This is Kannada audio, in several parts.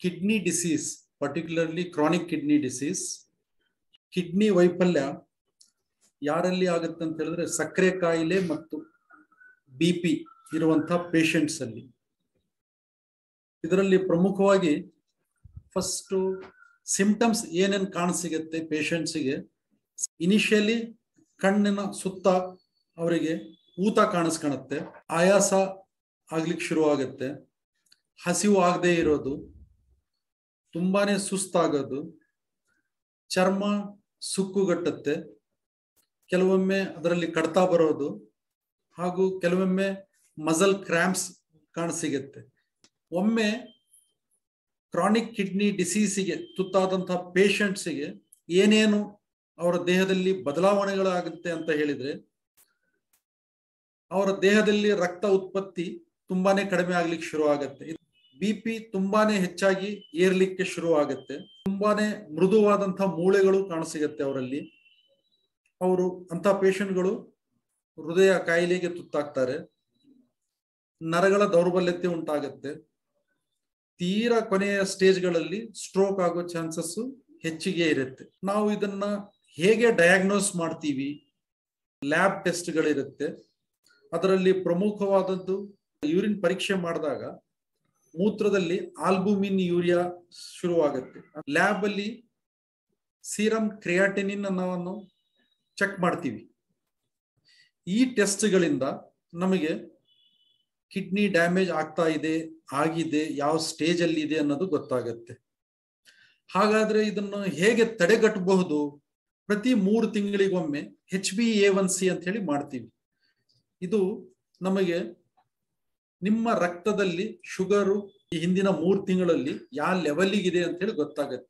Kidney disease, particularly chronic kidney disease, kidney ವೈಫಲ್ಯ ಯಾರಲ್ಲಿ ಆಗುತ್ತೆ ಅಂತ ಹೇಳಿದ್ರೆ ಸಕ್ಕರೆ ಕಾಯಿಲೆ ಮತ್ತು BP ಇರುವಂತಹ ಪೇಷಂಟ್ಸ್ ಅಲ್ಲಿ. ಇದರಲ್ಲಿ ಪ್ರಮುಖವಾಗಿ ಫಸ್ಟ್ ಸಿಂಪ್ಟಮ್ಸ್ ಏನೇನು ಕಾಣಸಿಗುತ್ತೆ ಪೇಷಂಟ್ಸಿಗೆ. ಇನಿಷಿಯಲಿ ಕಣ್ಣಿನ ಸುತ್ತ ಅವರಿಗೆ ಊತ ಕಾಣಿಸ್ಕೊಳುತ್ತೆ, ಆಯಾಸ ಆಗ್ಲಿಕ್ಕೆ ಶುರು ಆಗುತ್ತೆ, ಹಸಿವು ಆಗದೆ ಇರೋದು, ತುಂಬಾನೇ ಸುಸ್ತಾಗೋದು, ಚರ್ಮ ಸುಕ್ಕುಗಟ್ಟುತ್ತೆ, ಕೆಲವೊಮ್ಮೆ ಅದರಲ್ಲಿ ಕಡ್ತಾ ಬರೋದು, ಹಾಗೂ ಕೆಲವೊಮ್ಮೆ ಮಸಲ್ ಕ್ರ್ಯಾಂಪ್ಸ್ ಕಾಣಸಿಗುತ್ತೆ. ಒಮ್ಮೆ ಕ್ರಾನಿಕ್ ಕಿಡ್ನಿ ಡಿಸೀಸಿಗೆ ತುತ್ತಾದಂತಹ ಪೇಷಂಟ್ಸಿಗೆ ಏನೇನು ಅವರ ದೇಹದಲ್ಲಿ ಬದಲಾವಣೆಗಳಾಗುತ್ತೆ ಅಂತ ಹೇಳಿದ್ರೆ, ಅವರ ದೇಹದಲ್ಲಿ ರಕ್ತ ಉತ್ಪತ್ತಿ ತುಂಬಾನೇ ಕಡಿಮೆ ಆಗ್ಲಿಕ್ಕೆ ಶುರು ಆಗುತ್ತೆ, BP ತುಂಬಾನೇ ಹೆಚ್ಚಾಗಿ ಏರ್ಲಿಕ್ಕೆ ಶುರು ಆಗುತ್ತೆ, ತುಂಬಾನೇ ಮೃದುವಾದಂತಹ ಮೂಳೆಗಳು ಕಾಣಸಿಗುತ್ತೆ ಅವರಲ್ಲಿ. ಅವರು ಅಂತ ಪೇಷಂಟ್ಗಳು ಹೃದಯ ಕಾಯಿಲೆಗೆ ತುತ್ತಾಗ್ತಾರೆ, ನರಗಳ ದೌರ್ಬಲ್ಯತೆ ಉಂಟಾಗುತ್ತೆ, ತೀರಾ ಕೊನೆಯ ಸ್ಟೇಜ್ಗಳಲ್ಲಿ ಸ್ಟ್ರೋಕ್ ಆಗೋ ಚಾನ್ಸಸ್ ಹೆಚ್ಚಿಗೆ ಇರುತ್ತೆ. ನಾವು ಇದನ್ನ ಹೇಗೆ ಡಯಾಗ್ನೋಸ್ ಮಾಡ್ತೀವಿ? ಲ್ಯಾಬ್ ಟೆಸ್ಟ್ಗಳಿರುತ್ತೆ. ಅದರಲ್ಲಿ ಪ್ರಮುಖವಾದದ್ದು ಯೂರಿನ್ ಪರೀಕ್ಷೆ ಮಾಡಿದಾಗ ಮೂತ್ರದಲ್ಲಿ ಆಲ್ಬುಮಿನ್ ಯೂರಿಯಾ ಶುರುವಾಗುತ್ತೆ. ಲ್ಯಾಬ್ ಅಲ್ಲಿ ಸೀರಮ್ ಕ್ರಿಯಾಟಿನಿನ್ ಅನ್ನೋವನ್ನು ಚೆಕ್ ಮಾಡ್ತೀವಿ. ಈ ಟೆಸ್ಟ್ಗಳಿಂದ ನಮಗೆ ಕಿಡ್ನಿ ಡ್ಯಾಮೇಜ್ ಆಗ್ತಾ ಇದೆ, ಆಗಿದೆ, ಯಾವ ಸ್ಟೇಜ್ ಅಲ್ಲಿ ಇದೆ ಅನ್ನೋದು ಗೊತ್ತಾಗುತ್ತೆ. ಹಾಗಾದ್ರೆ ಇದನ್ನು ಹೇಗೆ ತಡೆಗಟ್ಟಬಹುದು? ಪ್ರತಿ 3 ತಿಂಗಳಿಗೊಮ್ಮೆ HbA1c ಅಂತ ಹೇಳಿ ಮಾಡ್ತೀವಿ. ಇದು ನಮಗೆ ನಿಮ್ಮ ರಕ್ತದಲ್ಲಿ ಶುಗರು ಈ ಹಿಂದಿನ 3 ತಿಂಗಳಲ್ಲಿ ಯಾವ ಲೆವೆಲ್ಗಿದೆ ಅಂತ ಹೇಳಿ ಗೊತ್ತಾಗುತ್ತೆ.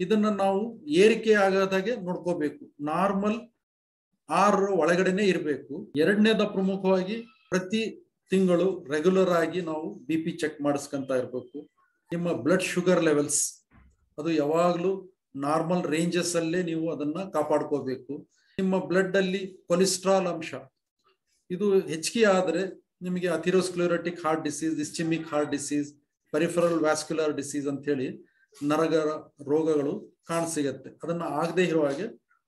ಇದನ್ನ ನಾವು ಏರಿಕೆ ಆಗದಾಗೆ ನೋಡ್ಕೋಬೇಕು. ನಾರ್ಮಲ್ 6 ಒಳಗಡೆನೆ ಇರಬೇಕು. ಎರಡನೇದ ಪ್ರಮುಖವಾಗಿ ಪ್ರತಿ ತಿಂಗಳು ರೆಗ್ಯುಲರ್ ಆಗಿ ನಾವು BP ಚೆಕ್ ಮಾಡಿಸ್ಕೊಂತ ಇರಬೇಕು. ನಿಮ್ಮ ಬ್ಲಡ್ ಶುಗರ್ ಲೆವೆಲ್ಸ್ ಅದು ಯಾವಾಗಲೂ ನಾರ್ಮಲ್ ರೇಂಜಸ್ ಅಲ್ಲೇ ನೀವು ಅದನ್ನ ಕಾಪಾಡ್ಕೋಬೇಕು. ನಿಮ್ಮ ಬ್ಲಡ್ ಅಲ್ಲಿ ಕೊಲೆಸ್ಟ್ರಾಲ್ ಅಂಶ ಇದು ಹೆಚ್ಚಿಗೆ ಆದರೆ ನಿಮಗೆ atherosclerotic heart disease, ischemic heart disease, peripheral vascular disease ಅಂತ ಹೇಳಿ ನರಗಳ ರೋಗಗಳು ಕಾಣಸಿಗತ್ತೆ. ಅದನ್ನ ಆಗದೆ ಇರುವ ಹಾಗೆ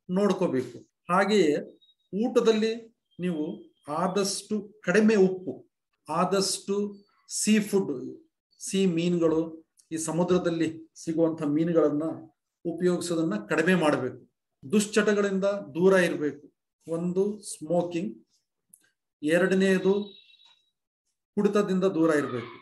ನೋಡ್ಕೋಬೇಕು. ಹಾಗೆಯೇ ಊಟದಲ್ಲಿ ನೀವು ಆದಷ್ಟು ಕಡಿಮೆ ಉಪ್ಪು, ಆದಷ್ಟು ಸೀ ಫುಡ್, ಮೀನುಗಳು, ಈ ಸಮುದ್ರದಲ್ಲಿ ಸಿಗುವಂತಹ ಮೀನುಗಳನ್ನ ಉಪಯೋಗಿಸೋದನ್ನ ಕಡಿಮೆ ಮಾಡಬೇಕು. ದುಶ್ಚಟಗಳಿಂದ ದೂರ ಇರಬೇಕು. ಒಂದು ಸ್ಮೋಕಿಂಗ್, ಎರಡನೆಯದು ಕುಡಿತದಿಂದ ದೂರ ಇರಬೇಕು.